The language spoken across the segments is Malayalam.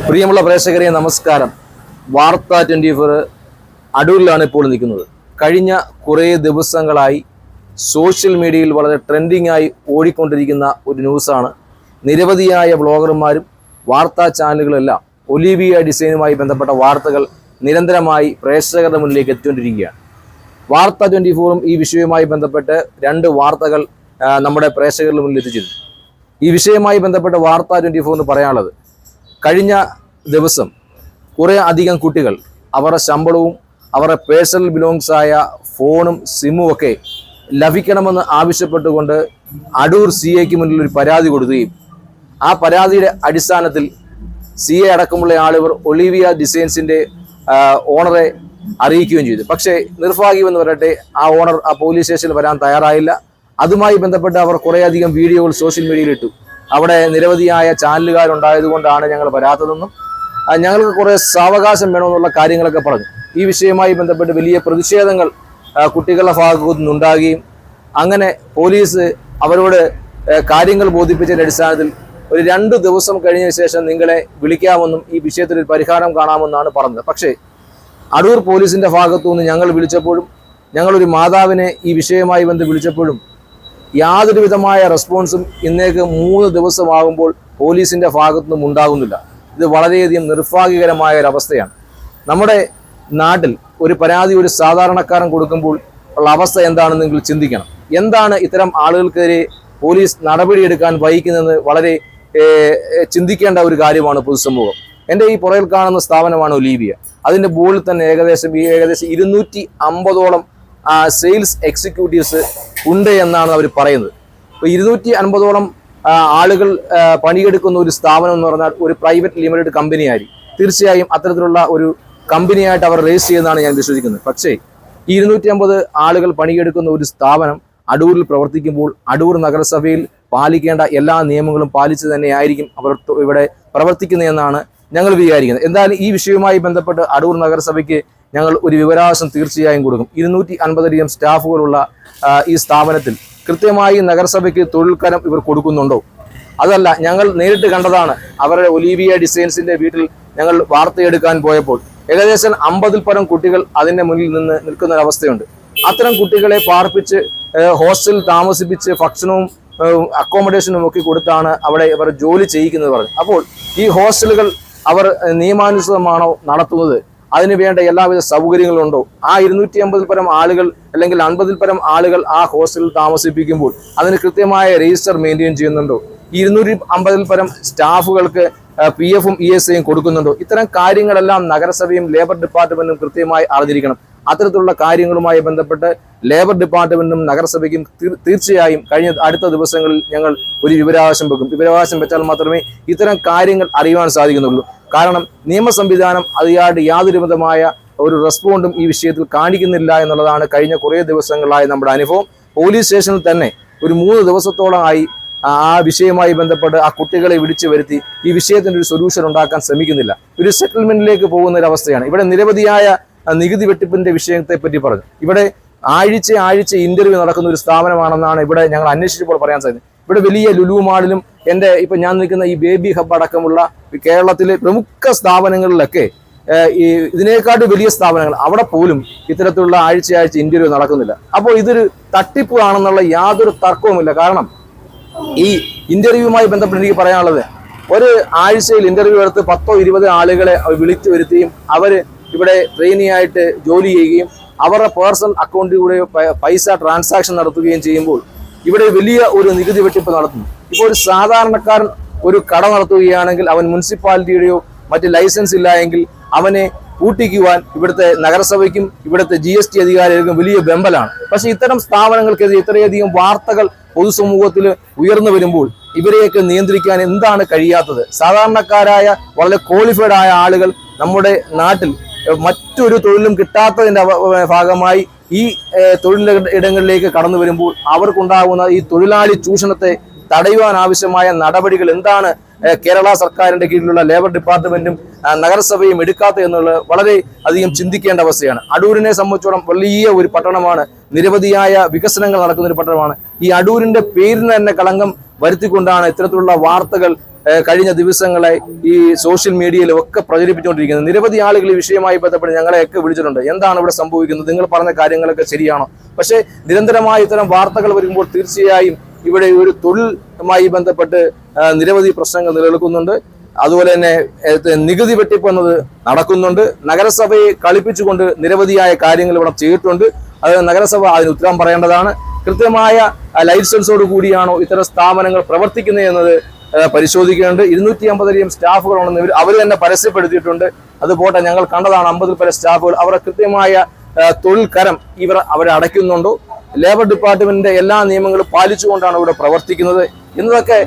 പ്രിയമുള്ള പ്രേക്ഷകരെ നമസ്കാരം. വാർത്ത 24 അടൂരിലാണ് ഇപ്പോൾ നിൽക്കുന്നത്. കഴിഞ്ഞ കുറേ ദിവസങ്ങളായി സോഷ്യൽ മീഡിയയിൽ വളരെ ട്രെൻഡിംഗ് ആയി ഓടിക്കൊണ്ടിരിക്കുന്ന ഒരു ന്യൂസാണ്. നിരവധിയായ ബ്ലോഗർമാരും വാർത്താ ചാനലുകളെല്ലാം ഒലിവിയ ഡിസൈനുമായി ബന്ധപ്പെട്ട വാർത്തകൾ നിരന്തരമായി പ്രേക്ഷകരുടെ മുന്നിലേക്ക് എത്തിക്കൊണ്ടിരിക്കുകയാണ്. വാർത്ത 24 ഈ വിഷയവുമായി ബന്ധപ്പെട്ട് 2 വാർത്തകൾ നമ്മുടെ പ്രേക്ഷകരുടെ മുന്നിൽ എത്തിച്ചിരുന്നു. ഈ വിഷയവുമായി ബന്ധപ്പെട്ട് വാർത്ത 24 പറയാനുള്ളത്, കഴിഞ്ഞ ദിവസം കുറേ അധികം കുട്ടികൾ അവരുടെ ശമ്പളവും അവരുടെ പേഴ്സണൽ ബിലോങ്സ് ആയ ഫോണും സിമ്മും ഒക്കെ ലഭിക്കണമെന്ന് ആവശ്യപ്പെട്ടുകൊണ്ട് അടൂർ CAക്ക് മുന്നിൽ ഒരു പരാതി കൊടുക്കുകയും ആ പരാതിയുടെ അടിസ്ഥാനത്തിൽ CA അടക്കമുള്ള ആളുകൾ ഒലിവിയ ഡിസൈൻസിൻ്റെ ഓണറെ അറിയിക്കുകയും ചെയ്തു. പക്ഷേ നിർഭാഗ്യമെന്ന് പറയട്ടെ, ആ ഓണർ ആ പോലീസ് സ്റ്റേഷനിൽ വരാൻ തയ്യാറായില്ല. അതുമായി ബന്ധപ്പെട്ട് അവർ കുറേയധികം വീഡിയോകൾ സോഷ്യൽ മീഡിയയിൽ ഇട്ടു. അവിടെ നിരവധിയായ ചാനലുകാരുണ്ടായതുകൊണ്ടാണ് ഞങ്ങൾ വരാത്തതെന്നും ഞങ്ങൾക്ക് കുറേ സാവകാശം വേണമെന്നുള്ള കാര്യങ്ങളൊക്കെ പറഞ്ഞു. ഈ വിഷയവുമായി ബന്ധപ്പെട്ട് വലിയ പ്രതിഷേധങ്ങൾ കുട്ടികളുടെ ഭാഗത്തു നിന്നുണ്ടാകുകയും അങ്ങനെ പോലീസ് അവരോട് കാര്യങ്ങൾ ബോധിപ്പിച്ചതിൻ്റെ അടിസ്ഥാനത്തിൽ ഒരു 2 ദിവസം കഴിഞ്ഞ ശേഷം നിങ്ങളെ വിളിക്കാമെന്നും ഈ വിഷയത്തിൽ ഒരു പരിഹാരം കാണാമെന്നാണ് പറഞ്ഞത്. പക്ഷേ അടൂർ പോലീസിൻ്റെ ഭാഗത്തു നിന്ന് ഞങ്ങൾ വിളിച്ചപ്പോഴും ഞങ്ങളൊരു മാതാവിനെ ഈ വിഷയവുമായി വിളിച്ചപ്പോഴും യാതൊരു വിധമായ റെസ്പോൺസും ഇന്നേക്ക് 3 ദിവസമാകുമ്പോൾ പോലീസിൻ്റെ ഭാഗത്തു നിന്നും ഉണ്ടാകുന്നില്ല. ഇത് വളരെയധികം നിർഭാഗ്യകരമായ ഒരവസ്ഥയാണ്. നമ്മുടെ നാട്ടിൽ ഒരു പരാതി ഒരു സാധാരണക്കാരൻ കൊടുക്കുമ്പോൾ ഉള്ള അവസ്ഥ എന്താണെന്ന് നിങ്ങൾ ചിന്തിക്കണം. എന്താണ് ഇത്തരം ആളുകൾക്കെതിരെ പോലീസ് നടപടിയെടുക്കാൻ വഹിക്കുന്നതെന്ന് വളരെ ചിന്തിക്കേണ്ട ഒരു കാര്യമാണ് പൊതുസമൂഹം. എൻ്റെ ഈ പുറകിൽ കാണുന്ന സ്ഥാപനമാണ് ഒലിവിയ. അതിൻ്റെ ബോർഡിൽ തന്നെ ഏകദേശം 250ഓളം സെയിൽസ് എക്സിക്യൂട്ടീവ്സ് ഉണ്ട് എന്നാണ് അവർ പറയുന്നത്. ഇപ്പോൾ 250ഓളം ആളുകൾ പണിയെടുക്കുന്ന ഒരു സ്ഥാപനം എന്ന് പറഞ്ഞാൽ ഒരു പ്രൈവറ്റ് ലിമിറ്റഡ് കമ്പനി ആയിരിക്കും. തീർച്ചയായും അത്തരത്തിലുള്ള ഒരു കമ്പനിയായിട്ട് അവർ രജിസ്റ്റർ ചെയ്യുന്നതാണ് ഞാൻ വിശ്വസിക്കുന്നത്. പക്ഷേ ഈ 250 ആളുകൾ പണിയെടുക്കുന്ന ഒരു സ്ഥാപനം അടൂരിൽ പ്രവർത്തിക്കുമ്പോൾ അടൂർ നഗരസഭയിൽ പാലിക്കേണ്ട എല്ലാ നിയമങ്ങളും പാലിച്ചു തന്നെയായിരിക്കും അവർ ഇവിടെ പ്രവർത്തിക്കുന്നതെന്നാണ് ഞങ്ങൾ വിചാരിക്കുന്നത്. എന്തായാലും ഈ വിഷയവുമായി ബന്ധപ്പെട്ട് അടൂർ നഗരസഭയ്ക്ക് ഞങ്ങൾ ഒരു വിവരാവകാശം തീർച്ചയായും കൊടുക്കും. 250 സ്റ്റാഫുകളുള്ള ഈ സ്ഥാപനത്തിൽ കൃത്യമായി നഗരസഭയ്ക്ക് തൊഴിൽക്കരം ഇവർ കൊടുക്കുന്നുണ്ടോ? അതല്ല, ഞങ്ങൾ നേരിട്ട് കണ്ടതാണ്. അവരുടെ ഒലിവിയ ഡിസൈൻസിന്റെ വീട്ടിൽ ഞങ്ങൾ വാർത്തയെടുക്കാൻ പോയപ്പോൾ ഏകദേശം 50-ൽ പരം കുട്ടികൾ അതിൻ്റെ മുന്നിൽ നിന്ന് നിൽക്കുന്ന ഒരവസ്ഥയുണ്ട്. അത്തരം കുട്ടികളെ പാർപ്പിച്ച് ഹോസ്റ്റലിൽ താമസിപ്പിച്ച് ഭക്ഷണവും അക്കോമഡേഷനും ഒക്കെ കൊടുത്താണ് അവിടെ ഇവർ ജോലി ചെയ്യിക്കുന്നത് പറഞ്ഞു. അപ്പോൾ ഈ ഹോസ്റ്റലുകൾ അവർ നിയമാനുസൃതമാണോ നടത്തുന്നത്? അതിന് വേണ്ട എല്ലാവിധ സൗകര്യങ്ങളുണ്ടോ? ആ 250-ൽ പരം ആളുകൾ അല്ലെങ്കിൽ 50-ൽ പരം ആളുകൾ ആ ഹോസ്റ്റലിൽ താമസിപ്പിക്കുമ്പോൾ അതിന് കൃത്യമായ രജിസ്റ്റർ മെയിൻറ്റെയിൻ ചെയ്യുന്നുണ്ടോ? 250-ൽ പരം സ്റ്റാഫുകൾക്ക് PFും ESIയും കൊടുക്കുന്നുണ്ടോ? ഇത്തരം കാര്യങ്ങളെല്ലാം നഗരസഭയും ലേബർ ഡിപ്പാർട്ട്മെന്റും കൃത്യമായി അറിഞ്ഞിരിക്കണം. അത്തരത്തിലുള്ള കാര്യങ്ങളുമായി ബന്ധപ്പെട്ട് ലേബർ ഡിപ്പാർട്ട്മെന്റും നഗരസഭയ്ക്കും തീർച്ചയായും അടുത്ത ദിവസങ്ങളിൽ ഞങ്ങൾ ഒരു വിവരാവകാശം വെക്കും. വിവരാവകാശം വെച്ചാൽ മാത്രമേ ഇത്തരം കാര്യങ്ങൾ അറിയുവാൻ സാധിക്കുന്നുള്ളൂ. കാരണം നിയമ സംവിധാനം അതിയായിട്ട് യാതൊരു വിധമായ ഒരു റെസ്പോണ്ടും ഈ വിഷയത്തിൽ കാണിക്കുന്നില്ല എന്നുള്ളതാണ് കഴിഞ്ഞ കുറേ ദിവസങ്ങളായി നമ്മുടെ അനുഭവം. പോലീസ് സ്റ്റേഷനിൽ തന്നെ ഒരു 3 ദിവസത്തോളമായി ആ വിഷയവുമായി ബന്ധപ്പെട്ട് ആ കുട്ടികളെ വിളിച്ചു വരുത്തി ഈ വിഷയത്തിൻ്റെ ഒരു സൊല്യൂഷൻ ഉണ്ടാക്കാൻ ശ്രമിക്കുന്നില്ല. ഒരു സെറ്റിൽമെന്റിലേക്ക് പോകുന്ന ഒരു അവസ്ഥയാണ്. ഇവിടെ നിരവധിയായ നികുതി വെട്ടിപ്പിന്റെ വിഷയത്തെ പറ്റി പറഞ്ഞു. ഇവിടെ ആഴ്ച ഇന്റർവ്യൂ നടക്കുന്ന ഒരു സ്ഥാപനമാണെന്നാണ് ഇവിടെ ഞങ്ങൾ അന്വേഷിച്ചപ്പോൾ പറയാൻ സാധിക്കുന്നത്. ഇവിടെ വലിയ ലുലു മാളിലും ഇപ്പം ഞാൻ നിൽക്കുന്ന ഈ ബേബി ഹബ്ബ് അടക്കമുള്ള കേരളത്തിലെ പ്രമുഖ സ്ഥാപനങ്ങളിലൊക്കെ ഇതിനേക്കാട്ട് വലിയ സ്ഥാപനങ്ങൾ അവിടെ പോലും ഇത്തരത്തിലുള്ള ആഴ്ച ഇന്റർവ്യൂ നടക്കുന്നില്ല. അപ്പോൾ ഇതൊരു തട്ടിപ്പ് ആണെന്നുള്ള യാതൊരു തർക്കവുമില്ല. കാരണം ഈ ഇന്റർവ്യൂവുമായി ബന്ധപ്പെട്ട് എനിക്ക് പറയാനുള്ളത്, ഒരു ആഴ്ചയിൽ ഇന്റർവ്യൂ എടുത്ത് 10-20 ആളുകളെ വിളിച്ചു വരുത്തുകയും അവർ ഇവിടെ ട്രെയിനിയായിട്ട് ജോലി ചെയ്യുകയും അവരുടെ പേഴ്സണൽ അക്കൗണ്ടിൽ കൂടെ പൈസ ട്രാൻസാക്ഷൻ നടത്തുകയും ചെയ്യുമ്പോൾ ഇവിടെ വലിയ ഒരു നികുതി വെട്ടിപ്പ് നടത്തുന്നു. ഇപ്പോൾ ഒരു സാധാരണക്കാരൻ ഒരു കട നടത്തുകയാണെങ്കിൽ അവൻ മുനിസിപ്പാലിറ്റിയുടെയോ മറ്റ് ലൈസൻസ് ഇല്ല എങ്കിൽ അവനെ പൂട്ടിക്കുവാൻ ഇവിടുത്തെ നഗരസഭയ്ക്കും ഇവിടുത്തെ GST അധികാരികൾക്കും വലിയ വെമ്പലാണ്. പക്ഷെ ഇത്തരം സ്ഥാപനങ്ങൾക്കെതിരെ ഇത്രയധികം വാർത്തകൾ പൊതുസമൂഹത്തിൽ ഉയർന്നു വരുമ്പോൾ ഇവരെയൊക്കെ നിയന്ത്രിക്കാൻ എന്താണ് കഴിയാത്തത്? സാധാരണക്കാരായ വളരെ ക്വാളിഫൈഡ് ആയ ആളുകൾ നമ്മുടെ നാട്ടിൽ മറ്റൊരു തൊഴിലും കിട്ടാത്തതിൻ്റെ ഭാഗമായി ഈ തൊഴിലിടങ്ങളിലേക്ക് കടന്നു വരുമ്പോൾ അവർക്കുണ്ടാകുന്ന ഈ തൊഴിലാളി ചൂഷണത്തെ തടയുവാൻ ആവശ്യമായ നടപടികൾ എന്താണ് കേരള സർക്കാരിൻ്റെ കീഴിലുള്ള ലേബർ ഡിപ്പാർട്ട്മെന്റും നഗരസഭയും എടുക്കാത്ത എന്നുള്ളത് വളരെ അധികം ചിന്തിക്കേണ്ട അവസ്ഥയാണ്. അടൂരിനെ സംബന്ധിച്ചോളം വലിയ ഒരു പട്ടണമാണ്, നിരവധിയായ വികസനങ്ങൾ നടക്കുന്ന ഒരു പട്ടണമാണ്. ഈ അടൂരിന്റെ പേരിന് തന്നെ കളങ്കം വരുത്തിക്കൊണ്ടാണ് ഇത്തരത്തിലുള്ള വാർത്തകൾ കഴിഞ്ഞ ദിവസങ്ങളെ ഈ സോഷ്യൽ മീഡിയയിലും ഒക്കെ പ്രചരിപ്പിച്ചുകൊണ്ടിരിക്കുന്നത്. നിരവധി ആളുകൾ ഈ വിഷയമായി ബന്ധപ്പെട്ട് ഞങ്ങളെയൊക്കെ വിളിച്ചിട്ടുണ്ട്. എന്താണ് ഇവിടെ സംഭവിക്കുന്നത്, നിങ്ങൾ പറഞ്ഞ കാര്യങ്ങളൊക്കെ ശരിയാണോ? പക്ഷേ നിരന്തരമായി ഇത്തരം വാർത്തകൾ വരുമ്പോൾ തീർച്ചയായും ഇവിടെ ഒരു തൊഴിലുമായി ബന്ധപ്പെട്ട് നിരവധി പ്രശ്നങ്ങൾ നിലനിൽക്കുന്നുണ്ട്. അതുപോലെ തന്നെ നികുതി വെട്ടിപ്പ് എന്നത് നടക്കുന്നുണ്ട്. നഗരസഭയെ കളിപ്പിച്ചുകൊണ്ട് നിരവധിയായ കാര്യങ്ങൾ ഇവിടെ ചെയ്തിട്ടുണ്ട്. അത് നഗരസഭ അതിന് ഉത്തരം പറയേണ്ടതാണ്. കൃത്യമായ ലൈസൻസോട് കൂടിയാണോ ഇത്തരം സ്ഥാപനങ്ങൾ പ്രവർത്തിക്കുന്നത് എന്നത് പരിശോധിക്കേണ്ടത്. 250 സ്റ്റാഫുകളുണ്ടെന്ന് അവർ തന്നെ പരസ്യപ്പെടുത്തിയിട്ടുണ്ട്. അതുപോലെ ഞങ്ങൾ കണ്ടതാണ് 50 പല സ്റ്റാഫുകൾ. അവരുടെ കൃത്യമായ തൊഴിൽ കരം അവരെ അടയ്ക്കുന്നുണ്ടോ, ലേബർ ഡിപ്പാർട്ട്മെന്റിന്റെ എല്ലാ നിയമങ്ങളും പാലിച്ചുകൊണ്ടാണ് ഇവിടെ പ്രവർത്തിക്കുന്നത് എന്നതൊക്കെ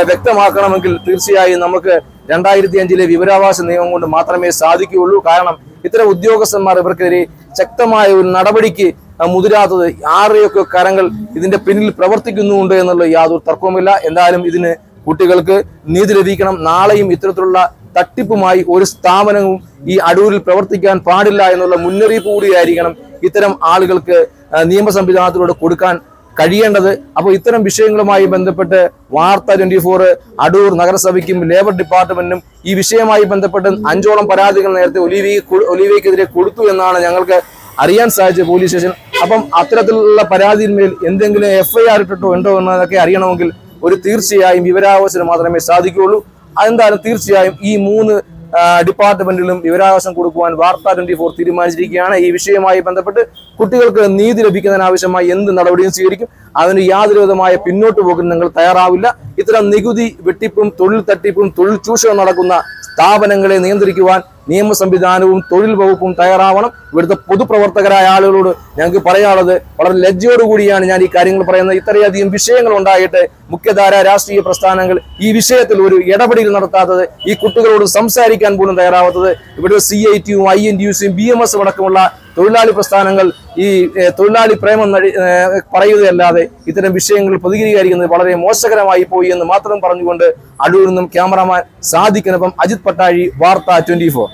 വ്യക്തമാക്കണമെങ്കിൽ തീർച്ചയായും നമുക്ക് 2005 വിവരാവകാശ നിയമം കൊണ്ട് മാത്രമേ സാധിക്കുകയുള്ളൂ. കാരണം ഇത്തരം ഉദ്യോഗസ്ഥന്മാർ ഇവർക്കെതിരെ ശക്തമായ ഒരു നടപടിക്ക് മുതിരാത്തത് ആരുടെയൊക്കെ കരങ്ങൾ ഇതിന്റെ പിന്നിൽ പ്രവർത്തിക്കുന്നുണ്ട് എന്നുള്ള യാതൊരു തർക്കവുമില്ല. എന്തായാലും ഇതിന് കുട്ടികൾക്ക് നീതി ലഭിക്കണം. നാളെയും ഇത്തരത്തിലുള്ള തട്ടിപ്പുമായി ഒരു സ്ഥാപനവും ഈ അടൂരിൽ പ്രവർത്തിക്കാൻ പാടില്ല എന്നുള്ള മുന്നറിയിപ്പ് കൂടിയായിരിക്കണം ഇത്തരം ആളുകൾക്ക് നിയമ സംവിധാനത്തിലൂടെ കൊടുക്കാൻ കഴിയേണ്ടത്. അപ്പോൾ ഇത്തരം വിഷയങ്ങളുമായി ബന്ധപ്പെട്ട് വാർത്ത 24 അടൂർ നഗരസഭയ്ക്കും ലേബർ ഡിപ്പാർട്ട്മെന്റിനും ഈ വിഷയമായി ബന്ധപ്പെട്ട് 5ഓളം പരാതികൾ നേരത്തെ ഒലിവിയക്കെതിരെ കൊടുത്തു എന്നാണ് ഞങ്ങൾക്ക് അറിയാൻ സാധിച്ചത് പോലീസ് സ്റ്റേഷൻ. അപ്പം അത്തരത്തിലുള്ള പരാതിയിന്മേൽ എന്തെങ്കിലും FIR ഇട്ടിട്ടോ ഉണ്ടോ എന്നതൊക്കെ അറിയണമെങ്കിൽ തീർച്ചയായും വിവരാവകാശത്തിന് മാത്രമേ സാധിക്കുകയുള്ളൂ. അതെന്തായാലും തീർച്ചയായും ഈ 3 ഡിപ്പാർട്ട്മെന്റിലും വിവരാവകാശം കൊടുക്കുവാൻ വാർത്ത 24 തീരുമാനിച്ചിരിക്കുകയാണ്. ഈ വിഷയവുമായി ബന്ധപ്പെട്ട് കുട്ടികൾക്ക് നീതി ലഭിക്കുന്നതിനാവശ്യമായി എന്ത് നടപടിയും സ്വീകരിക്കും. അതിന് യാതൊരു വിധമായ പിന്നോട്ട് പോകാൻ നിങ്ങൾ തയ്യാറാവില്ല. ഇത്തരം നികുതി വെട്ടിപ്പും തൊഴിൽ തട്ടിപ്പും തൊഴിൽ ചൂഷണം നടക്കുന്ന സ്ഥാപനങ്ങളെ നിയന്ത്രിക്കുവാൻ നിയമ സംവിധാനവും തൊഴിൽ വകുപ്പും തയ്യാറാവണം. ഇവിടുത്തെ പൊതുപ്രവർത്തകരായ ആളുകളോട് ഞങ്ങൾക്ക് പറയാനുള്ളത്, വളരെ ലജ്ജയോടുകൂടിയാണ് ഞാൻ ഈ കാര്യങ്ങൾ പറയുന്നത്. ഇത്രയധികം വിഷയങ്ങൾ ഉണ്ടായിട്ട് മുഖ്യധാര രാഷ്ട്രീയ പ്രസ്ഥാനങ്ങൾ ഈ വിഷയത്തിൽ ഒരു ഇടപെടൽ നടത്താത്തത്, ഈ കുട്ടികളോട് സംസാരിക്കാൻ പോലും തയ്യാറാവാത്തത്, ഇവിടെ CITയും INTUCയും BMS അടക്കമുള്ള തൊഴിലാളി പ്രസ്ഥാനങ്ങൾ ഈ തൊഴിലാളി പ്രേമം പറയുകയല്ലാതെ ഇത്തരം വിഷയങ്ങൾ പ്രതികരിക്കുന്നത് വളരെ മോശകരമായി പോയി എന്ന് മാത്രം പറഞ്ഞുകൊണ്ട് അടൂരിൽ നിന്നും ക്യാമറാമാൻ സാദിഖിനൊപ്പം അജിത് പട്ടാഴി, വാർത്ത 24.